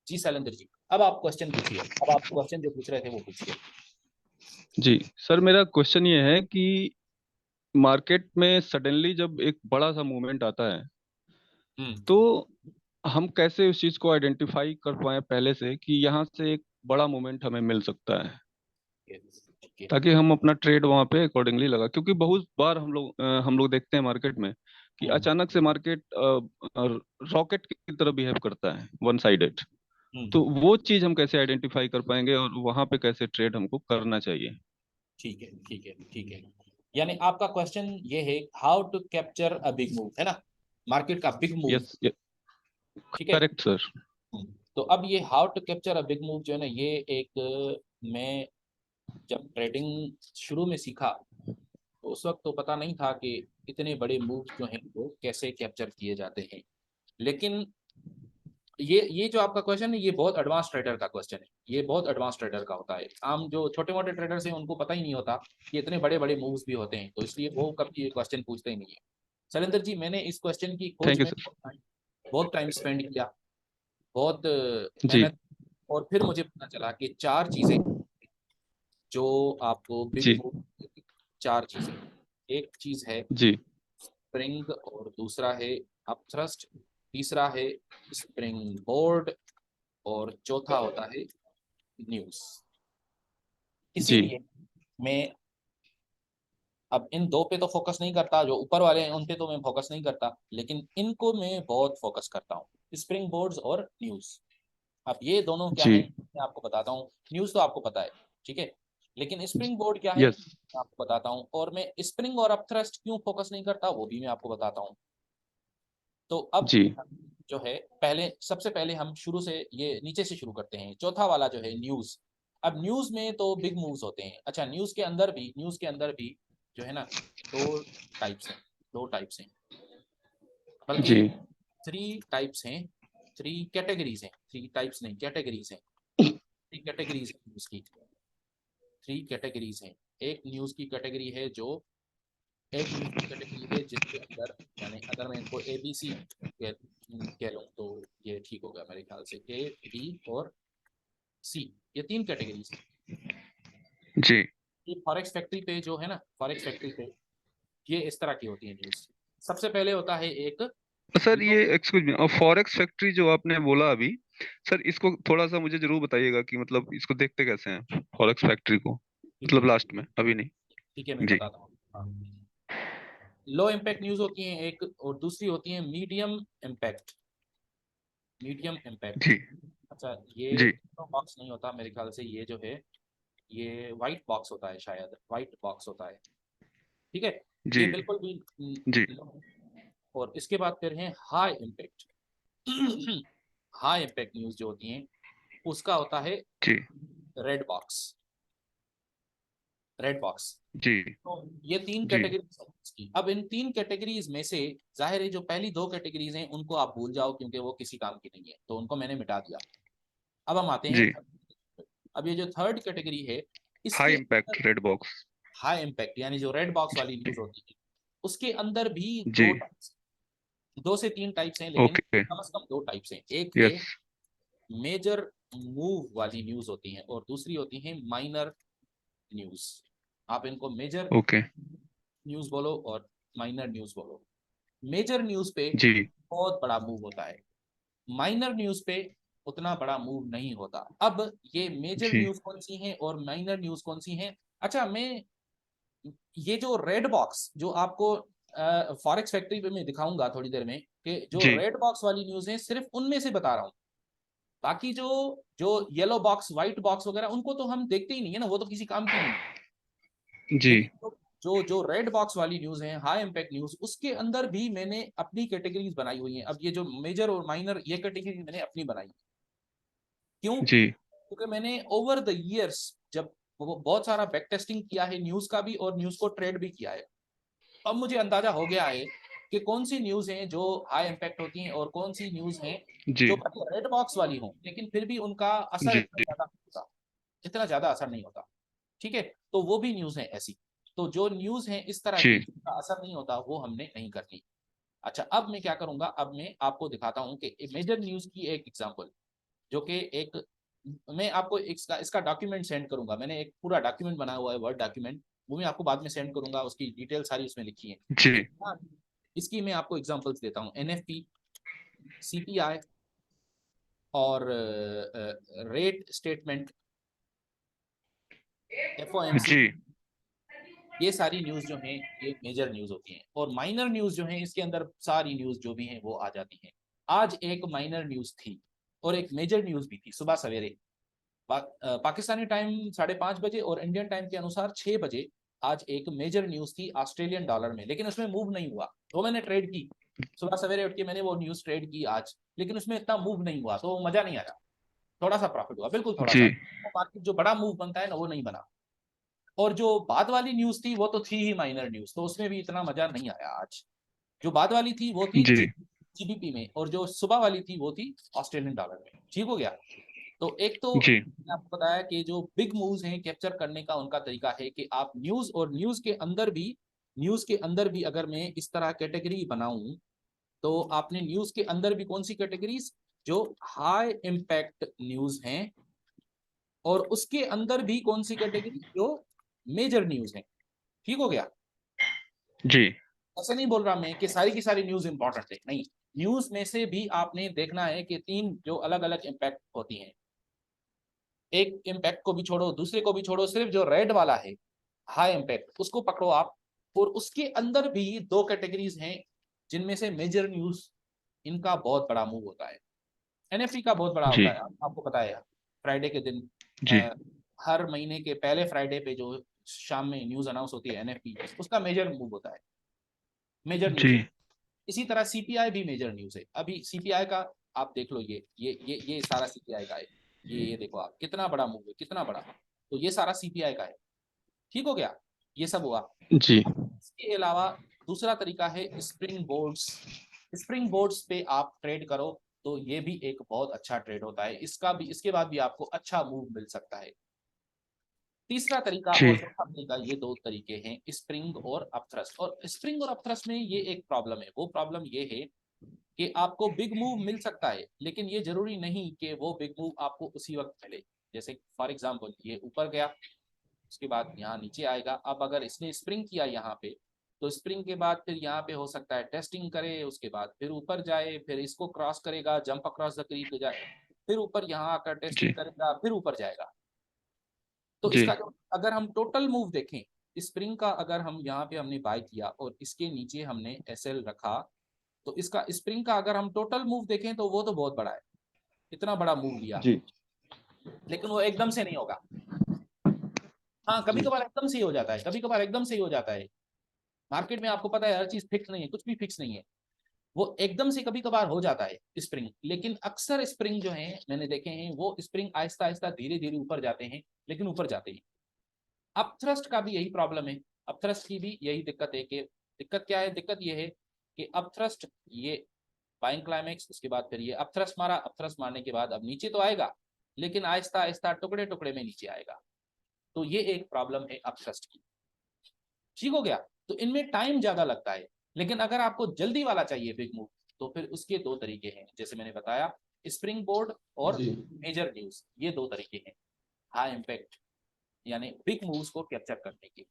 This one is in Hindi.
जी शैलेंद्र जी, अब आप क्वेश्चन पूछिए, अब आप क्वेश्चन जो पूछ रहे थे वो पूछिए। जी सर, मेरा क्वेश्चन ये है कि मार्केट में सडनली जब एक बड़ा सा मूवमेंट आता है हम्म। तो हम कैसे उस चीज को आइडेंटिफाई कर पाए पहले से कि यहाँ से एक बड़ा मूवमेंट हमें मिल सकता है, ठीक है। ताकि हम अपना ट्रेड वहां पे अकॉर्डिंगली लगा। क्योंकि बहुत बार हम लोग देखते हैं मार्केट में कि हम्म। अचानक से मार्केट रॉकेट की तरह बिहेव करता है, वन साइडेड। तो हम्म। वो चीज हम कैसे आइडेंटिफाई कर पाएंगे और वहां पे कैसे ट्रेड हमको करना चाहिए? ठीक है, ठीक है, ठीक है। यानी आपका क्वेश्चन ये है, how to capture a big move, है ना, मार्केट का बिग मूव। यस, ठीक है। Correct sir. तो अब ये how to capture a big move जो है ना, ये एक मैं जब ट्रेडिंग शुरू में सीखा तो उस वक्त तो पता नहीं था कि इतने बड़े मूव जो हैं वो कैसे कैप्चर किए जाते हैं। लेकिन ये जो आपका क्वेश्चन है ये बहुत एडवांस ट्रेडर का क्वेश्चन है, ये बहुत एडवांस ट्रेडर का होता है। आम जो छोटे मोटे ट्रेडर्स हैं उनको पता ही नहीं होता कि इतने बड़े बड़े मूव्स भी होते हैं, तो इसलिए वो कभी ये क्वेश्चन पूछते ही नहीं है। शैलेंद्र जी, मैंने इस क्वेश्चन की खोज थैंक यू में सर। बहुत टाइम स्पेंड किया, बहुत जी मेहनत, और फिर मुझे पता चला कि चार चीजें जो आपको बिग जी मूव, चार चीजें, एक चीज है जी स्प्रिंग, और दूसरा है अपथ्रस्ट, तीसरा है स्प्रिंग बोर्ड, और चौथा होता है न्यूज। जी इसीलिए मैं अब इन दो पे तो फोकस नहीं करता, जो ऊपर वाले हैं उन पे तो मैं फोकस नहीं करता, लेकिन इनको मैं बहुत फोकस करता हूँ, स्प्रिंग बोर्ड्स और न्यूज। अब ये दोनों क्या है जी। मैं आपको बताता हूँ। न्यूज तो आपको पता है, ठीक है, लेकिन स्प्रिंग बोर्ड क्या है यस। मैं आपको बताता हूँ, और मैं स्प्रिंग और अपथ्रस्ट क्यों फोकस नहीं करता वो भी मैं आपको बताता हूँ। तो अब जी जो है, पहले सबसे पहले हम शुरू से ये नीचे से शुरू करते हैं, चौथा वाला जो है न्यूज। अब न्यूज में तो बिग मूव्स होते हैं। अच्छा, न्यूज के अंदर भी जो है ना, दो टाइप्स हैं, दो टाइप्स हैं, बल्कि जी थ्री टाइप्स हैं, थ्री कैटेगरीज हैं, थ्री टाइप्स नहीं कैटेगरीज हैं, थ्री कैटेगरीज हैं न्यूज की, थ्री कैटेगरीज हैं। एक न्यूज की कैटेगरी है जो, एक न्यूज की कैटेगरी है जिसके अंदर, यानी अगर मैं इनको ए बी सी कह लूँ तो ये ठीक होगा मेरे ख्याल से, ए बी और सी, ये तीन कैटेगरीज हैं। जी। ये फॉरेक्स फैक्ट्री पे जो है ना, फॉरेक्स फैक्ट्री पे ये इस तरह की होती है न्यूज। सबसे पहले होता है एक सर लो। ये एक्सक्यूज मी, और फॉरेक्स फैक्ट्री जो आपने बोला अभी, सर इसको थोड़ा सा मुझे जरूर बताइएगा कि मतलब इसको देखते कैसे हैं फॉरेक्स फैक्ट्री को, ठीक है, मतलब लास्ट में, अभी नहीं। ठीक है, मैं जी बताता हूँ। हाँ। लो इम्पैक्ट न्यूज होती है एक, और दूसरी होती है मीडियम इम्पैक्ट, मीडियम इम्पैक्ट। जी अच्छा, ये जी बॉक्स नहीं होता मेरे ख्याल से, ये जो है ये वाइट बॉक्स होता है, शायद वाइट बॉक्स होता है, ठीक है। जी ये बिल्कुल भी जी और इसके बाद फिर है high impact. High impact news जो होती हैं उसका होता है जी रेड बॉक्स, रेड बॉक्स। जी तो ये तीन जी कैटेगरीज की। अब इन तीन कैटेगरीज में से जाहिर है जो पहली दो कैटेगरीज हैं उनको आप भूल जाओ, क्योंकि वो किसी काम की नहीं है, तो उनको मैंने मिटा दिया। अब हम आते हैं जी। अब ये जो थर्ड कैटेगरी है हाई इसके अंदर impact red box. High impact, यानी जो रेड बॉक्स वाली जी न्यूज होती है उसके अंदर भी जी। दो टाइप्स, दो से तीन टाइप्स हैं, लेकिन ओके। कम से कम दो टाइप्स हैं। एक है यस। मेजर मूव वाली न्यूज होती है, और दूसरी होती है माइनर न्यूज। आप इनको मेजर ओके। न्यूज बोलो और माइनर न्यूज बोलो। मेजर न्यूज पे जी बहुत बड़ा मूव होता है, माइनर न्यूज पे उतना बड़ा मूव नहीं होता। अब ये मेजर जी न्यूज कौन सी हैं और माइनर न्यूज कौन सी हैं? अच्छा, मैं ये जो रेड बॉक्स जो आपको फॉरेक्स फैक्ट्री पे मैं दिखाऊंगा थोड़ी देर में, कि जो जी रेड बॉक्स वाली न्यूज है सिर्फ उनमें से बता रहा हूँ। बाकी जो जो येलो बॉक्स व्हाइट बॉक्स वगैरह उनको तो हम देखते ही नहीं है ना, वो तो किसी काम की नहीं। जी लेकिन जो जो रेड बॉक्स वाली न्यूज है, हाई इम्पैक्ट न्यूज, उसके अंदर भी मैंने अपनी कैटेगरीज बनाई हुई हैं। अब ये जो मेजर और माइनर ये कैटेगरी मैंने अपनी बनाई। क्यों? जी क्योंकि मैंने ओवर द इयर्स जब बहुत सारा बैक टेस्टिंग किया है न्यूज का भी, और न्यूज को ट्रेड भी किया है, अब मुझे अंदाजा हो गया है कि कौन सी न्यूज हैं जो हाई इम्पैक्ट होती हैं और कौन सी न्यूज हैं जी जो रेड बॉक्स वाली हों, लेकिन फिर भी उनका असर जी इतना ज्यादा होता, इतना ज्यादा असर नहीं होता। ठीक है, तो वो भी न्यूज है ऐसी। तो जो न्यूज है इस तरह की जी जिनका असर नहीं होता वो हमने नहीं करनी। अच्छा, अब मैं क्या करूंगा, अब मैं आपको दिखाता हूं कि मेजर न्यूज की एक एग्जांपल। जो कि एक, मैं आपको इसका इसका डॉक्यूमेंट सेंड करूंगा, मैंने एक पूरा डॉक्यूमेंट बनाया हुआ है, वर्ड डॉक्यूमेंट, वो मैं आपको बाद में सेंड करूंगा, उसकी डिटेल सारी उसमें लिखी है। जी लेकिन हाँ, इसकी मैं आपको एग्जांपल्स देता हूँ। एनएफपी, सीपीआई और रेट स्टेटमेंट, एफओएमसी, जी ये सारी न्यूज जो हैं ये मेजर न्यूज होती हैं। और माइनर न्यूज जो है इसके अंदर सारी न्यूज जो भी हैं वो आ जाती हैं। आज एक माइनर न्यूज थी और एक मेजर न्यूज भी थी सुबह सवेरे। पाकिस्तानी टाइम 5:30 बजे और इंडियन टाइम के अनुसार 6 बजे आज एक मेजर न्यूज थी ऑस्ट्रेलियन डॉलर में, लेकिन उसमें मूव नहीं हुआ। तो मैंने ट्रेड की, सुबह सवेरे उठ के मैंने वो न्यूज ट्रेड की आज, लेकिन उसमें इतना मूव नहीं हुआ तो मजा नहीं आया। थोड़ा सा प्रॉफिट हुआ, बिल्कुल थोड़ा सा। जी मार्केट जो बड़ा मूव बनता है ना वो नहीं बना। और जो बाद वाली न्यूज थी वो तो थी ही माइनर न्यूज, तो उसमें भी इतना मजा नहीं आया आज। जो बाद वाली थी वो थी जी जीबीपी में, और जो सुबह वाली थी वो थी ऑस्ट्रेलियन डॉलर में। ठीक हो गया। तो एक तो जी मैंने आपको बताया कि जो बिग मूव्स हैं कैप्चर करने का उनका तरीका है कि आप न्यूज, और न्यूज के अंदर भी अगर मैं इस तरह कैटेगरी बनाऊं, तो आपने न्यूज के अंदर भी कौन सी कैटेगरीज, जो हाई इम्पैक्ट न्यूज हैं, और उसके अंदर भी कौन सी कैटेगरी, जो मेजर न्यूज है। ठीक हो गया। जी ऐसे नहीं बोल रहा मैं कि सारी की सारी न्यूज इंपॉर्टेंट है, नहीं। न्यूज में से भी आपने देखना है कि 3 जो अलग अलग इम्पैक्ट होती हैं, एक इम्पैक्ट को भी छोड़ो, दूसरे को भी छोड़ो, सिर्फ जो रेड वाला है हाई इम्पैक्ट उसको पकड़ो आप। और उसके अंदर भी 2 कैटेगरीज हैं जिनमें से मेजर न्यूज, इनका बहुत बड़ा मूव होता है। एनएफटी का बहुत बड़ा जी होता है, आपको पता है। फ्राइडे के दिन, जी अ, हर महीने के पहले फ्राइडे पे जो शाम में न्यूज अनाउंस होती है एनएफटी, उसका मेजर मूव होता है, मेजर न्यूज है। जी इसी तरह सीपीआई भी मेजर न्यूज है। अभी सीपीआई का आप देख लो, ये सारा सीपीआई का है। ये देखो आप, कितना बड़ा मूव है, कितना बड़ा। तो ये सारा सीपीआई का है। ठीक हो गया। ये सब हुआ। जी इसके अलावा दूसरा तरीका है स्प्रिंग बोर्ड्स। स्प्रिंग बोर्ड्स पे आप ट्रेड करो तो ये भी एक बहुत अच्छा ट्रेड होता है। इसका भी, इसके बाद भी आपको अच्छा मूव मिल सकता है। तीसरा तरीका जी और चौथा तरीका, ये 2 तरीके हैं, स्प्रिंग और अपथ्रस्ट। और स्प्रिंग और अपथ्रस्ट में ये एक प्रॉब्लम है। वो प्रॉब्लम ये है कि आपको बिग मूव मिल सकता है, लेकिन ये जरूरी नहीं कि वो बिग मूव आपको उसी वक्त मिले। जैसे फॉर एग्जांपल ये ऊपर गया, उसके बाद यहाँ नीचे आएगा। अब अगर इसने स्प्रिंग किया यहाँ पे, तो स्प्रिंग के बाद फिर यहाँ पे हो सकता है टेस्टिंग करे, उसके बाद फिर ऊपर जाए, फिर इसको क्रॉस करेगा, जंप अक्रॉस द क्रीक जाए, फिर ऊपर यहाँ आकर टेस्टिंग जी करेगा, फिर ऊपर जाएगा। तो जी इसका जो, अगर हम टोटल मूव देखें, स्प्रिंग का अगर हम यहाँ पे हमने बाय किया और इसके नीचे हमने एसएल रखा, तो इसका स्प्रिंग का अगर हम टोटल मूव देखें तो वो तो बहुत बड़ा है, इतना बड़ा मूव लिया। जी लेकिन वो एकदम से नहीं होगा। हाँ, कभी जी कभार एकदम से ही हो जाता है, कभी कभार एकदम से ही हो जाता है। मार्केट में आपको पता है हर चीज फिक्स नहीं है, कुछ भी फिक्स नहीं है। वो एकदम से कभी कभार हो जाता है स्प्रिंग, लेकिन अक्सर स्प्रिंग जो है मैंने देखे हैं, वो स्प्रिंग आहिस्ता आहिस्ता धीरे धीरे ऊपर जाते हैं, लेकिन ऊपर जाते हैं। अपथ्रस्ट का भी यही प्रॉब्लम है। अपथ्रस्ट की भी यही दिक्कत है कि, दिक्कत क्या है, दिक्कत ये है कि अपथ्रस्ट, ये बाइंग क्लाइमेक्स, उसके बाद फिर ये अपथ्रस्ट मारा, अपथ्रस्ट मारने के बाद अब नीचे तो आएगा, लेकिन आहिस्ता आहिस्ता टुकड़े टुकड़े में नीचे आएगा। तो ये एक प्रॉब्लम है अपथ्रस्ट की। ठीक हो गया। तो इनमें टाइम ज्यादा लगता है। लेकिन अगर आपको जल्दी वाला चाहिए बिग मूव, तो फिर उसके 2 तरीके हैं, जैसे मैंने बताया, स्प्रिंग बोर्ड और जी मेजर न्यूज, ये 2 तरीके हैं हाई इम्पैक्ट यानी बिग मूव्स को कैप्चर करने के।